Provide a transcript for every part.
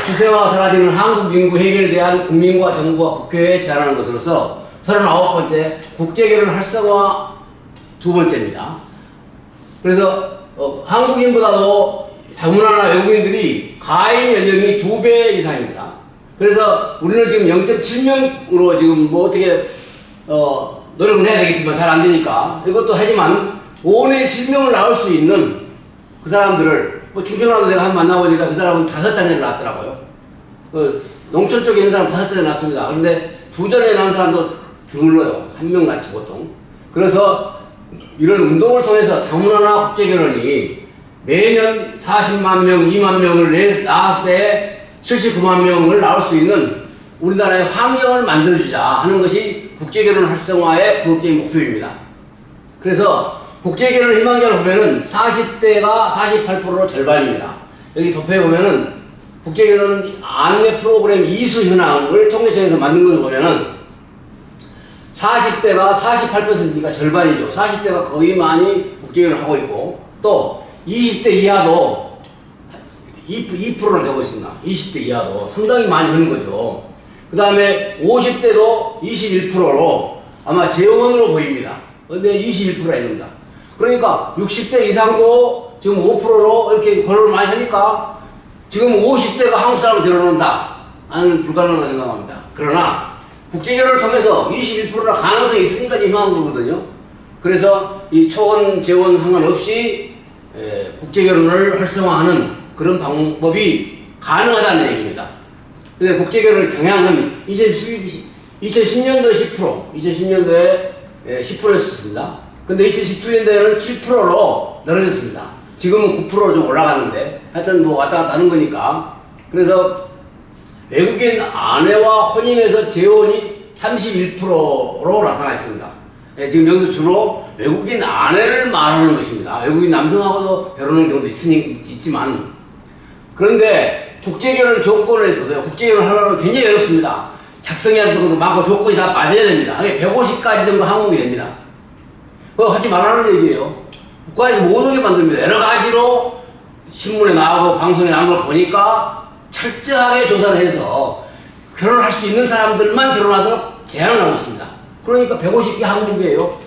추세와 사라지는 한국 인구 해결에 대한 국민과 정부와 국회에 제안하는 것으로서 39번째 국제결혼 활성화 두 번째입니다. 그래서 한국인보다도 다문화나 외국인들이 가입 연령이 2배 이상입니다. 그래서 우리는 지금 0.7명으로 지금 뭐 어떻게 노력을 해야 되겠지만 잘 안 되니까 이것도 하지만 5내 7명을 낳을 수 있는 그 사람들을 뭐 충청나도 내가 한번 만나보니까 그 사람은 5자녀를 낳았더라고요. 농촌 쪽에 있는 사람은 5자녀 낳습니다. 그런데 2자녀 낳은 사람도 드물러요. 1명 낳지 보통. 그래서 이런 운동을 통해서 다문화나 국제결혼이 매년 40만 명, 2만 명을 낳았을 때 79만 명을 낳을 수 있는 우리나라의 환경을 만들어주자 하는 것이 국제결혼 활성화의 궁극적인 목표입니다. 그래서 국제결혼 희망자를 보면은 40대가 48%로 절반입니다. 여기 도표에 보면은 국제결혼 안내 프로그램 이수 현황을 통계청에서 만든 것을 보면은 40대가 48%니까 절반이죠. 40대가 거의 많이 국제결혼을 하고 있고 또 20대 이하도 2%를 되고 있습니다. 20대 이하도 상당히 많이 하는 거죠. 그 다음에 50대도 21%로 아마 재혼으로 보입니다. 근데 21%가 됩니다. 그러니까 60대 이상도 지금 5%로 이렇게 결혼을 많이 하니까 지금 50대가 한국 사람을 데려놓는다 하는 불가능하다고 생각합니다. 그러나 국제결혼을 통해서 21%나 가능성이 있으니까 희망한 거거든요. 그래서 이 초혼, 재혼 상관없이 국제결혼을 활성화하는 그런 방법이 가능하다는 얘기입니다. 근데 국제결혼의 경향은 2010년도에 10%, 2010년도에 10%였습니다. 근데 2017년도에는 7%로 늘어졌습니다. 지금은 9%로 좀 올라가는데 하여튼 뭐 왔다 갔다 하는 거니까. 그래서 외국인 아내와 혼인해서 재혼이 31%로 나타나 있습니다. 지금 여기서 주로 외국인 아내를 말하는 것입니다. 외국인 남성하고도 결혼하는 경우도 있지만 그런데 국제결혼 조건에 있어서요. 국제결혼 하려면 굉장히 어렵습니다. 작성해야 되는 것도 많고 조건이 다 맞아야 됩니다. 150가지 정도 항목이 됩니다. 그거 하지 말라는 얘기예요. 국가에서 모든 게 만듭니다. 여러 가지로 신문에 나오고 방송에 나온 걸 보니까 철저하게 조사를 해서 결혼할 수 있는 사람들만 결혼하도록 제한을 하고 있습니다. 그러니까 150개 항목이에요.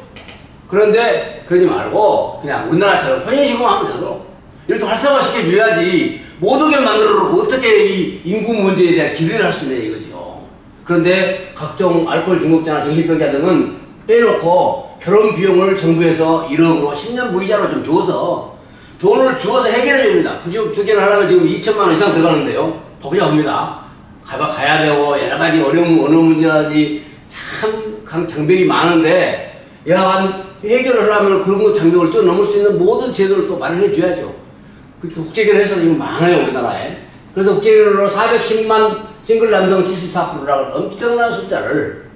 그런데 그러지 말고 그냥 우리나라처럼 혼인신고만 하면 되도록 이렇게 활성화시켜 줘야지 모든 걸 만들어 놓고 어떻게 이 인구 문제에 대한 기대를 할 수 있냐 이거죠. 그런데 각종 알코올 중독자나 정신병자 등은 빼놓고 결혼 비용을 정부에서 1억으로 10년 무이자로 좀 줘서 돈을 주어서 해결해 줍니다. 주기를 하려면 지금 2천만 원 이상 들어가는데요. 복잡합니다. 가야 되고 여러 가지 어려운 언어 문제라든지 참 장벽이 많은데 야간 해결을 하려면 그런 거 장벽을 뛰어넘을 수 있는 모든 제도를 또 마련해 줘야죠. 국제결혼해서 지금 많아요 우리나라에. 그래서 국제결혼으로 410만 싱글 남성 74%라는 엄청난 숫자를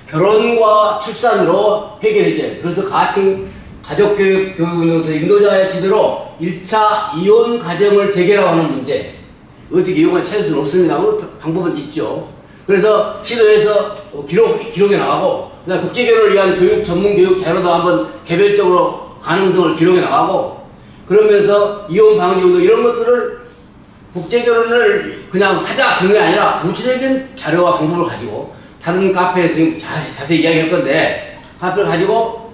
결혼과 출산으로 해결해줘요. 그래서 가족교육 교육으로서 인도자의 지대로 1차 이혼 가정을 재개라하는 문제 어떻게 이혼을 찾을 수는 없습니다. 방법은 있죠. 그래서 시도해서 기록에 나가고 그다음 국제결혼을 위한 전문 교육 자료도 한번 개별적으로 가능성을 기록에 나가고 그러면서 이혼 방지 운동 이런 것들을 국제결혼을 그냥 하자 그런 게 아니라 구체적인 자료와 방법을 가지고 다른 카페에서 자세히 이야기할 건데 카페를 가지고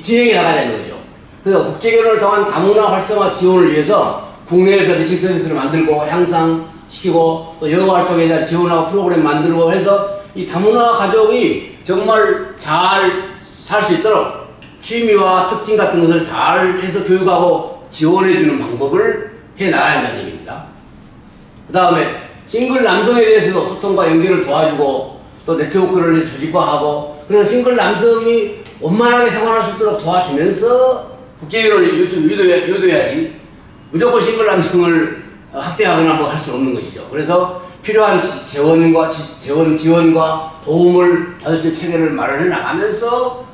진행해 나가자는 거죠. 그래서 국제결혼을 통한 다문화 활성화 지원을 위해서 국내에서 매칭 서비스를 만들고 향상시키고 또 여가 활동에 대한 지원하고 프로그램 만들고 해서 이 다문화 가족이 정말 잘 살 수 있도록 취미와 특징 같은 것을 잘 해서 교육하고 지원해주는 방법을 해 나가야 한다는 얘기입니다. 그 다음에 싱글 남성에 대해서도 소통과 연결을 도와주고 또 네트워크를 해서 조직화하고 그래서 싱글 남성이 원만하게 생활할 수 있도록 도와주면서 국제결혼을 유도해야지 무조건 싱글 남성을 학대하거나 뭐 할 수 없는 것이죠. 그래서 필요한 재원 지원과 도움을 받을 수 있는 체계를 마련해 나가면서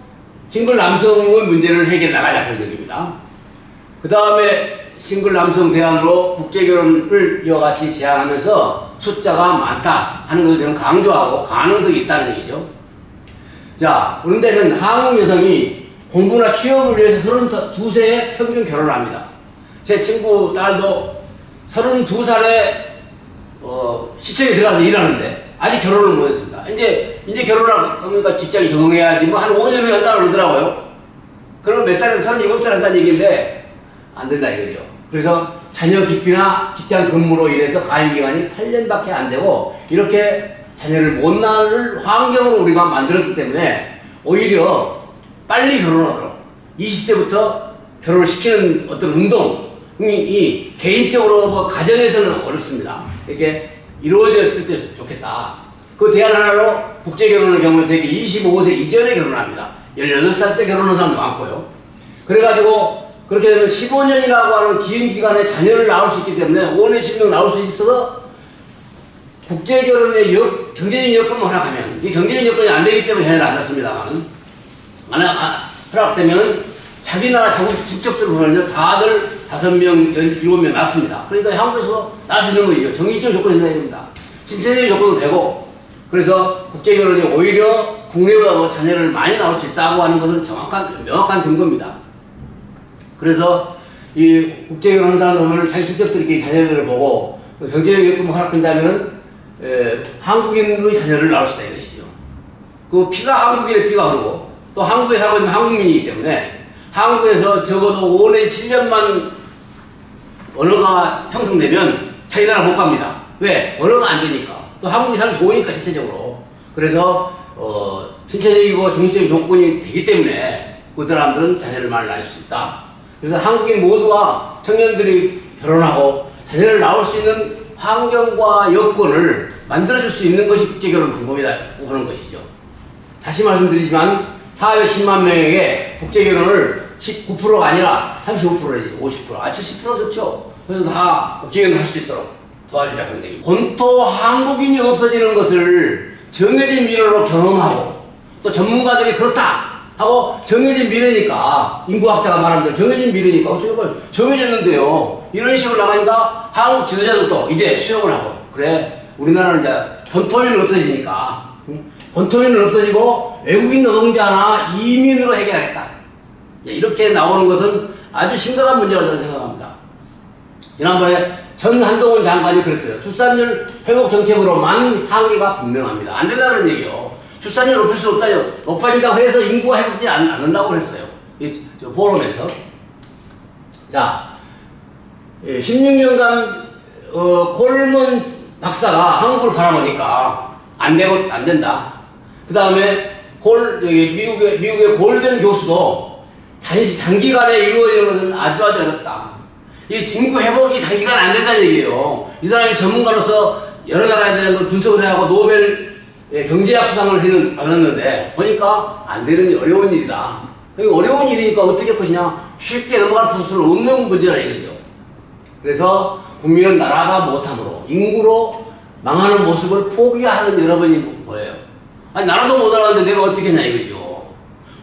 싱글 남성의 문제를 해결해 나가자 그런 얘기입니다. 그 다음에 싱글 남성 대안으로 국제결혼을 이와 같이 제안하면서 숫자가 많다 하는 것을 저는 강조하고 가능성이 있다는 얘기죠. 자, 그런데는 한국 여성이 공부나 취업을 위해서 32세에 평균 결혼을 합니다. 제 친구 딸도 32살에 시청에 들어가서 일하는데 아직 결혼을 못했습니다. 이제 결혼을 하니까 직장에 적응해야지 뭐 한 5년 후에 한다고 그러더라고요. 그러면 몇 살에 37살 한다는 얘기인데 안 된다 이거죠. 그래서 자녀 기피나 직장 근무로 인해서 가임 기간이 8년밖에 안 되고 이렇게 자녀를 못 낳을 환경으로 우리가 만들었기 때문에 오히려 빨리 결혼하도록 20대부터 결혼을 시키는 어떤 운동이 개인적으로 뭐 가정에서는 어렵습니다. 이렇게 이루어졌을 때 좋겠다. 그 대안 하나로 국제결혼의 경우는 대개 25세 이전에 결혼합니다. 18살 때 결혼한 사람도 많고요. 그래가지고 그렇게 되면 15년이라고 하는 긴 기간에 자녀를 낳을 수 있기 때문에 5년 10년 낳을 수 있어서 국제결혼의 경제적인 여건만 허락하면 이 경제적인 여건이 안 되기 때문에 자녀를 안 낳습니다만 허락되면 자기 나라 자국 국적들 보면 다들 5명, 7명 낳습니다. 그러니까 한국에서 낳을 수 있는 거죠. 정의적 조건이 된다 이겁니다. 신체적인 조건도 되고 그래서 국제결혼이 오히려 국내보다 자녀를 많이 낳을 수 있다고 하는 것은 명확한 증거입니다. 그래서 이 국제결혼 하는 사람 보면 자기 친척들끼리 자녀들을 보고 경제적 여건이 허락된다면 한국인의 자녀를 낳을 수 있다 이것이죠. 그 피가 한국인의 피가 흐르고 또 한국에 살고 있는 한국민이기 때문에 한국에서 적어도 5년 7년만 언어가 형성되면 자기 나라 못 갑니다. 왜? 언어가 안 되니까. 또 한국이 살기 좋으니까 신체적으로. 그래서 신체적이고 정신적인 조건이 되기 때문에 그 사람들은 자녀를 많이 낳을 수 있다. 그래서 한국인 모두가 청년들이 결혼하고 자녀를 낳을 수 있는 환경과 여건을 만들어줄 수 있는 것이 국제결혼 방법이다 하는 것이죠. 다시 말씀드리지만 410만 명에게 국제결혼을 19%가 아니라 35%내지 50%, 70% 좋죠. 그래서 다 국제결혼 할 수 있도록 도와주자 그런 얘기. 본토 한국인이 없어지는 것을 정해진 미래로 경험하고 또 전문가들이 그렇다 하고 정해진 미래니까 인구학자가 말한 대로 정해진 미래니까 어떻게 보면 정해졌는데요. 이런 식으로 나가니까 한국 지도자들도 이제 수용을 하고 그래 우리나라는 이제 본토민은 없어지니까 본토민은 없어지고 외국인 노동자나 이민으로 해결하겠다. 이렇게 나오는 것은 아주 심각한 문제라고 저는 생각합니다. 지난번에 전 한동훈 장관이 그랬어요. 출산율 회복 정책으로만 한계가 분명합니다. 안 된다는 얘기요. 출산율 높일 수 없다요. 높아진다고 해서 인구가 회복되지 않는다고 그랬어요. 이 포럼에서. 자, 16년간 콜먼 박사가 한국을 바라보니까 안 되고 안 된다. 그 다음에 미국의 골든 교수도 단기간에 이루어지는 것은 아주 어렵다. 이 인구 회복이 단기간 안 된다는 얘기예요. 이 사람이 전문가로서 여러 나라에 대한 걸 분석을 해하고 노벨 경제학 수상을 받았는데 보니까 안 되는 어려운 일이다. 어려운 일이니까 어떻게 할 것이냐 쉽게 넘어갈 수는 없는 문제라 이거죠. 그래서 국민은 나라가 못함으로 인구로 망하는 모습을 포기하는 여러분이 뭐예요? 아니 나라도 못 알았는데 내가 어떻게 했냐 이거죠.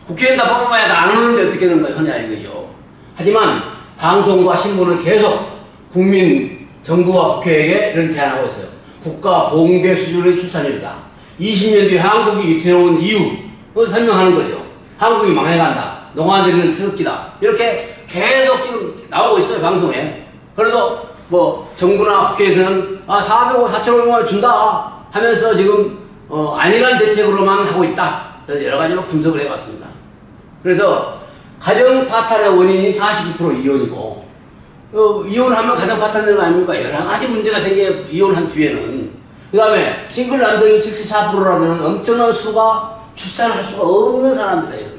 국회의원 다 뽑아봐야 다 안 오는데 어떻게 하냐 이거죠. 하지만 방송과 신문은 계속 국민, 정부와 국회에게 이런 제안하고 있어요. 국가 봉배 수준의 출산율이다. 20년 뒤에 한국이 위태로운 이유를 설명하는 거죠. 한국이 망해간다. 농아들이는 태극기다. 이렇게 계속 지금 나오고 있어요, 방송에. 그래도 뭐 정부나 국회에서는 4,500원 원 준다 하면서 지금 안일한 대책으로만 하고 있다. 저는 여러 가지로 분석을 해봤습니다. 그래서 가정 파탄의 원인이 42% 이혼이고 이혼하면 가정 파탄되는 거 아닙니까? 여러 가지 문제가 생겨 이혼한 뒤에는. 그 다음에 싱글 남성이 74%라는 엄청난 수가 출산할 수가 없는 사람들이에요.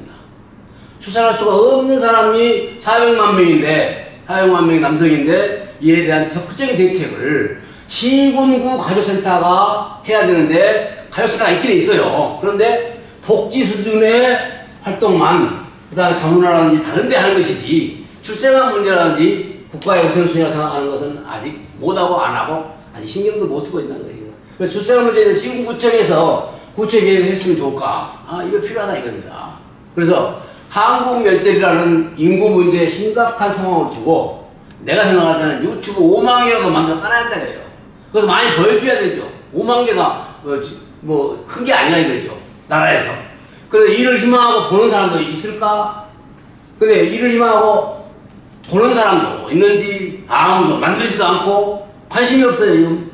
출산할 수가 없는 사람이 400만 명인데 400만 명의 남성인데 이에 대한 적극적인 대책을 시군구 가족센터가 해야 되는데 가족센터가 있긴 있어요. 그런데 복지 수준의 활동만 그 다음에 다문화라든지 다른 데 하는 것이지 출생한 문제라든지 국가의 우선순위라고 생각하는 것은 아직 못하고 안하고 아직 신경도 못 쓰고 있는 거예요. 그래서 출생한 문제는 시군구청에서 구체계획을 했으면 좋을까? 이거 필요하다 이겁니다. 그래서 한국 면적이라는 인구 문제에 심각한 상황을 두고 내가 생각할 때는 유튜브 5만 개라도 만들어 따라야 된다 그래요. 그래서 많이 보여줘야 되죠. 5만 개가 큰 게 아니라 이거죠. 나라에서. 그래서 이를 희망하고 보는 사람도 있을까? 근데 이를 희망하고 보는 사람도 있는지 아무도 만들지도 않고 관심이 없어요. 지금.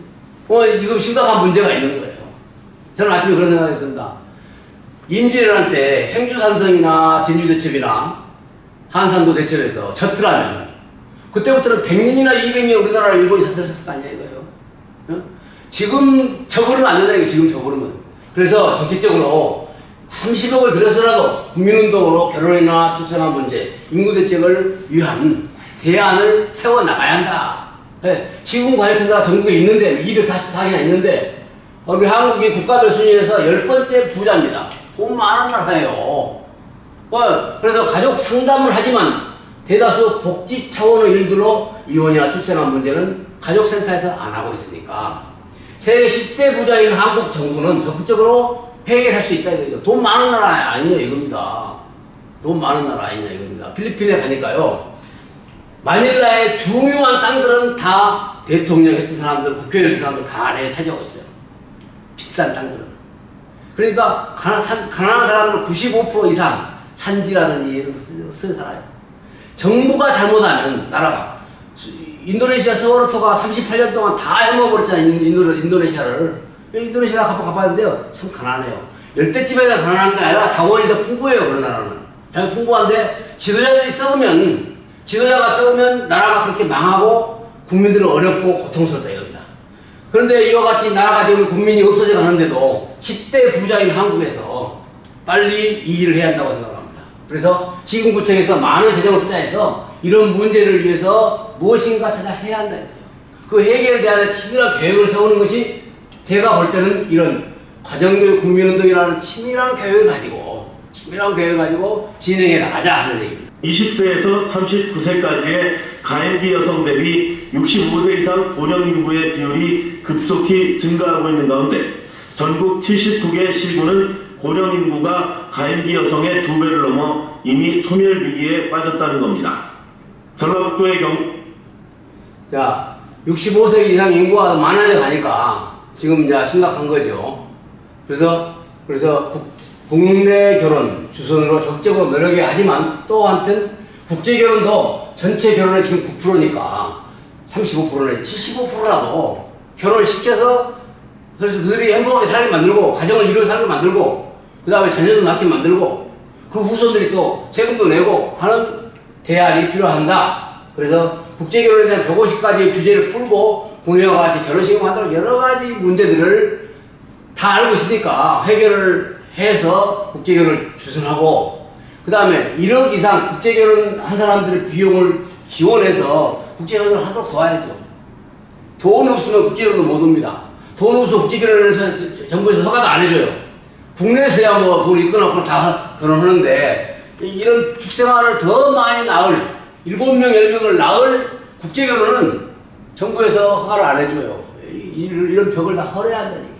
지금 심각한 문제가 있는 거예요. 저는 아침에 그런 생각했습니다. 임진왜란 때 행주산성이나 진주대첩이나 한산도 대첩에서 졌더라면 그때부터는 100년이나 200년 우리나라를 일본이 사살했을 거 아니야 이거예요. 어? 지금 저버리면 안 된다 이거 지금 저버리면. 그래서 정책적으로 30억을 들여서라도 국민운동으로 결혼이나 출생한 문제, 인구대책을 위한 대안을 세워나가야 한다. 시군관리센터가 전국에 있는데 244개나 있는데 우리 한국이 국가별 순위에서 10번째 부자입니다. 돈 많은 나라예요. 그래서 가족 상담을 하지만 대다수 복지 차원의 일들로 이혼이나 출생한 문제는 가족센터에서 안 하고 있으니까 세계 10대 부자인 한국 정부는 적극적으로 해결할 수 있다 이거죠. 돈 많은 나라 아니냐 이겁니다. 돈 많은 나라 아니냐 이겁니다. 필리핀에 가니까요. 마닐라의 중요한 땅들은 다 대통령 했던 사람들, 국회의원 했던 사람들 다 아래에 차지하고 있어요. 비싼 땅들은. 그러니까 가난한 사람들 95% 이상 산지라든지 살아요. 정부가 잘못하면 나라가 인도네시아 세월호가 38년 동안 다 해먹어버렸잖아요. 인도네시아를. 인도네시아가 가봤는데요. 참 가난해요. 열대집에다 가난한 게 아니라 자원이 더 풍부해요. 그런 나라는. 자원이 풍부한데 지도자가 썩으면 나라가 그렇게 망하고 국민들은 어렵고 고통스럽다 이겁니다. 그런데 이와 같이 나라가 지금 국민이 없어져 가는데도 10대 부자인 한국에서 빨리 이 일을 해야 한다고 생각합니다. 그래서 시군구청에서 많은 재정을 투자해서 이런 문제를 위해서 무엇인가 찾아해야 한다 이거예요. 그 해결에 대한 치밀한 계획을 세우는 것이 제가 볼 때는 이런 가정교육 국민운동이라는 치밀한 계획을 가지고 진행해 나가자 하는 얘기입니다. 20세에서 39세까지의 가임기 여성 대비 65세 이상 고령 인구의 비율이 급속히 증가하고 있는 가운데 전국 79개 시군은 고령 인구가 가임기 여성의 2배를 넘어 이미 소멸 위기에 빠졌다는 겁니다. 전라북도의 경우 65세 이상 인구가 많아져 가니까 지금 이제 심각한 거죠. 그래서 국내 결혼 주선으로 적극적으로 노력해야 하지만 또 한편 국제 결혼도 전체 결혼의 지금 9%니까 35%는 75%라도 결혼을 시켜서 그래서 그들이 행복하게 살게 만들고 가정을 이루어 살게 만들고 그 다음에 자녀도 낳게 만들고 그 후손들이 또 세금도 내고 하는 대안이 필요한다. 그래서 국제 결혼에 대한 150가지의 규제를 풀고 국내와 같이 결혼식을 만들고 여러 가지 문제들을 다 알고 있으니까 해결을 해서 국제결혼을 주선하고 그 다음에 1억 이상 국제결혼 한 사람들의 비용을 지원해서 국제결혼을 하도록 도와야죠. 돈 없으면 국제결혼도 못 옵니다. 돈 없어서 국제결혼을 해서 정부에서 허가도 안 해줘요. 국내에서야 뭐 돈 있거나 없거나 다 결혼하는데 이런 축생아를 더 많이 낳을 7명, 10명을 낳을 국제결혼은 정부에서 허가를 안 해줘요. 이런 벽을 다 헐어야 한다는 얘기예요.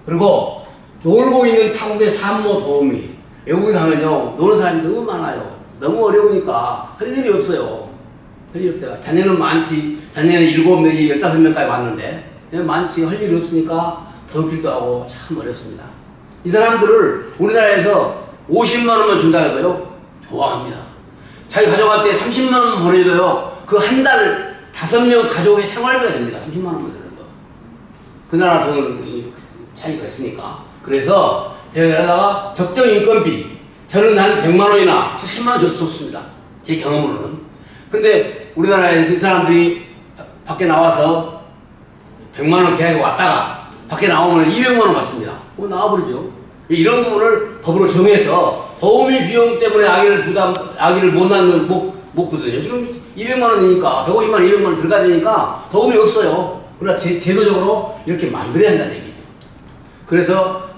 그리고 놀고 있는 타국의 산모 도우미 외국에 가면요 노는 사람이 너무 많아요. 너무 어려우니까 할 일이 없어요. 자녀는 많지. 자녀는 7, 내지 15명까지 왔는데 많지. 할 일이 없으니까 더럽기도 하고 참 어렵습니다. 이 사람들을 우리나라에서 50만 원만 준다 해도요 좋아합니다. 자기 가족한테 30만 원 보내줘도요 그 한 달 5명 가족의 생활비가 됩니다. 30만 원만 드는 거. 그 나라 돈은 차이가 있으니까. 그래서 대회에다가 적정 인건비 저는 한 100만 원이나 70만 원 줘서 좋습니다. 제 경험으로는. 근데 우리나라에 그 사람들이 밖에 나와서 100만 원 계약이 왔다가 밖에 나오면 200만 원 받습니다. 나와버리죠. 이런 부분을 법으로 정해서 도우미 비용 때문에 아기를 못 낳는 먹거든요. 지금 200만 원이니까 150만 원, 200만 원 들어가야 되니까 도움이 없어요. 그러나 제도적으로 이렇게 만들어야 한다는 얘기죠. 그래서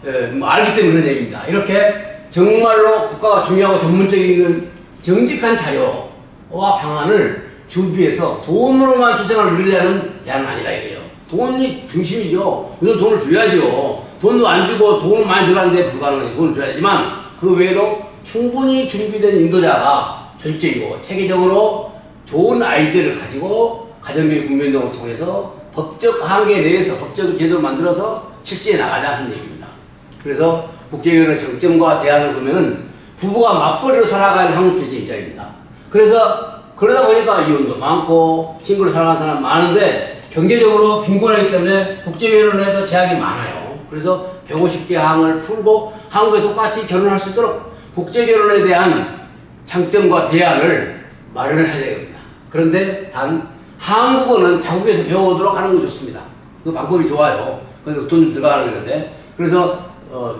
알기 때문에 그런 얘기입니다. 이렇게 정말로 국가가 중요하고 전문적인 정직한 자료와 방안을 준비해서 돈으로만 주생을 누리자는 제안은 아니라 이래요. 돈이 중심이죠. 우선 돈을 줘야죠. 돈도 안 주고 돈은 많이 들어가는데 불가능해. 돈을 줘야지만 그 외에도 충분히 준비된 인도자가 조직적이고 체계적으로 좋은 아이디어를 가지고 가정교육 국민운동을 통해서 법적 한계 내에서 법적 제도를 만들어서 실시해 나가자는 얘기입니다. 그래서 국제결혼의 정점과 대안을 보면은 부부가 맞벌이로 살아가는 한국주의 입장입니다. 그래서 그러다 보니까 이혼도 많고 친구로 살아가는 사람 많은데 경제적으로 빈곤하기 때문에 국제결혼에도 제약이 많아요. 그래서 150개 항을 풀고 한국에 똑같이 결혼할 수 있도록 국제결혼에 대한 장점과 대안을 마련해야 됩니다. 그런데 단 한국어는 자국에서 배워오도록 하는 거 좋습니다. 그 방법이 좋아요. 그래서 돈 들어가는 건데 그래서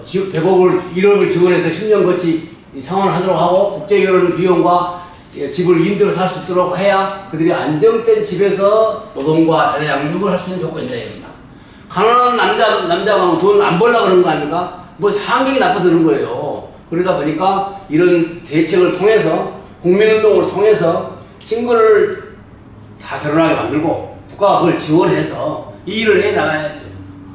100억을 지원해서 10년 거치 상환을 하도록 하고 국제결혼 비용과 집을 임대로 살 수 있도록 해야 그들이 안정된 집에서 노동과 자녀 양육을 할 수 있는 조건이 됩니다. 가난한 남자가 뭐 돈 안 벌려고 그러는 거 아닙니까? 뭐 환경이 나빠서 그런 거예요. 그러다 보니까 이런 대책을 통해서 국민운동을 통해서 친구를 다 결혼하게 만들고 국가가 그걸 지원해서 이 일을 해 나가야죠.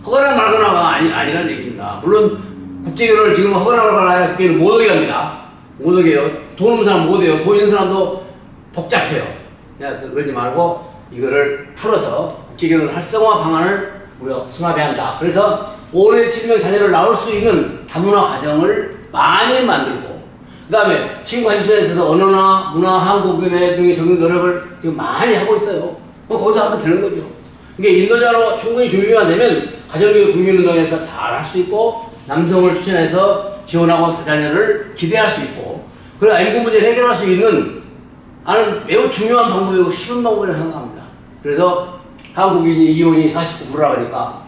허가나 말거나가 아니라는 얘기입니다. 물론 국제결혼을 지금 허가나 말거나 하기에는 못 오게 합니다. 못 오게 해요. 돈 없는 사람 못 해요. 돈 있는 사람도 복잡해요. 그러지 말고 이거를 풀어서 국제결혼 활성화 방안을 우리가 수납해야 한다. 그래서 5년 7명 자녀를 낳을 수 있는 다문화 가정을 많이 만들고 그 다음에 시군가족소에서도 언어나 문화, 한국인의 등의 적용 노력을 지금 많이 하고 있어요. 뭐 거기서 하면 되는 거죠. 이게 인도자로 충분히 준비만 되면 가정교육 국민운동에서 잘 할 수 있고 남성을 추천해서 지원하고 다자녀를 기대할 수 있고 그리고 인구 문제를 해결할 수 있는 나는 매우 중요한 방법이고 쉬운 방법이라고 생각합니다. 그래서 한국인이 이혼이 49%라 그러니까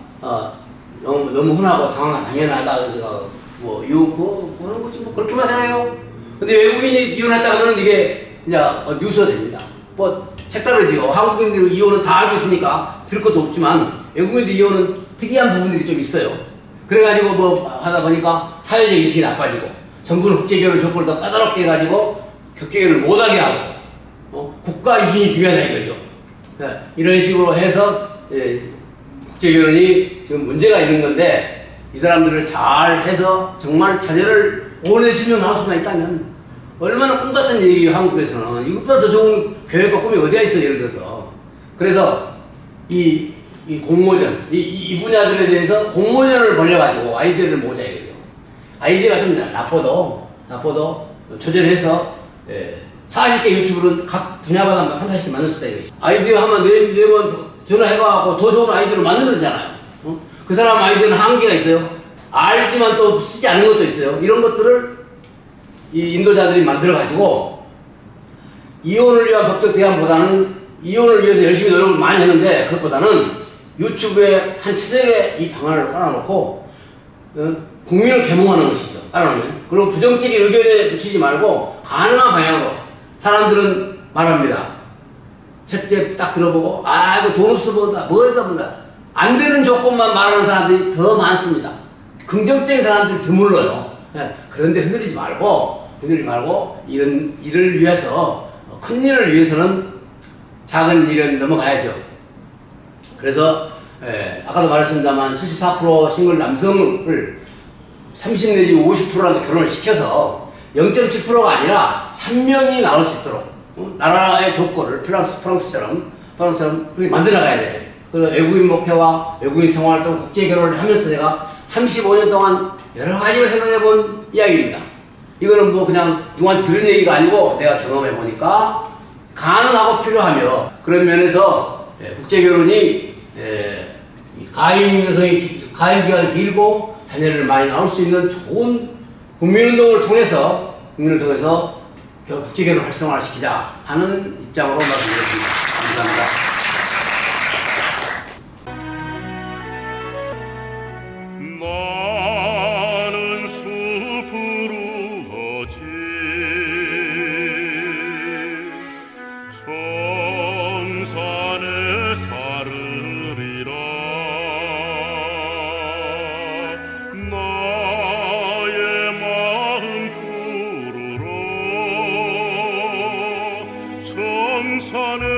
너무 흔하고 당연하다 그래서 뭐 이혼 그런 거지 뭐 그렇게만 생각해요. 근데 외국인이 이혼했다 그러면 이게 이제 뉴스가 됩니다. 뭐 색다르지요. 한국인들 이혼은 다 알고 있으니까 들을 것도 없지만 외국인들 이혼은 특이한 부분들이 좀 있어요. 그래가지고 뭐 하다 보니까 사회적 인식이 나빠지고 정부는 국제결혼 조건을 더 까다롭게 해가지고 국제결혼을 못하게 하고 국가 유신이 중요하다 이거죠. 이런 식으로 해서 국제결혼이 지금 문제가 있는 건데 이 사람들을 잘 해서 정말 자녀를 5년 10년 낳을 수만 있다면 얼마나 꿈같은 얘기예요. 한국에서는 이것보다 더 좋은 계획과 꿈이 어디가 있어요. 예를 들어서 그래서 이 공모전 이 분야들에 대해서 공모전을 벌려가지고 아이디어를 모으자 이거죠. 아이디어가 좀 나빠도 조절해서 40개 유튜브는 각 분야마다 30, 40개 만들 수 있다 이거죠. 아이디어 하면 네 번 전화해가지고 더 좋은 아이디어를 만들면 되잖아요. 그 사람 아이디어는 한계가 있어요. 알지만 또 쓰지 않은 것도 있어요. 이런 것들을 이 인도자들이 만들어가지고 이혼을 위한 법적 대안보다는 이혼을 위해서 열심히 노력을 많이 했는데 그것보다는 유튜브에 한 채택에 이 방안을 깔아놓고 국민을 계몽하는 것이죠. 깔아놓으면. 그리고 부정적인 의견에 붙이지 말고 가능한 방향으로 사람들은 말합니다. 첫째 딱 들어보고 이거 돈 없어 본다 뭐다 본다 안 되는 조건만 말하는 사람들이 더 많습니다. 긍정적인 사람들이 드물러요. 그런데 흔들리지 말고 이런 일을 위해서 큰 일을 위해서는 작은 일은 넘어가야죠. 그래서 아까도 말했습니다만 74% 싱글 남성을 30 내지 50%라도 결혼을 시켜서 0.7%가 아니라 3명이 나올 수 있도록 나라의 조건을 프랑스처럼 그렇게 만들어가야 돼. 그래서 외국인 목회와 외국인 생활활동 국제 결혼을 하면서 내가 35년 동안 여러 가지를 생각해 본 이야기입니다. 이거는 뭐 그냥 누구한테 들은 얘기가 아니고 내가 경험해 보니까 가능하고 필요하며 그런 면에서 국제 결혼이 가임 기간이 길고 자녀를 많이 낳을 수 있는 좋은 국민운동을 통해서 국제 결혼 활성화를 시키자 하는 입장으로 말씀드렸습니다. 감사합니다. 나는 숲으로 거지 청산에 살으리라 나의 마음 푸르러 청산에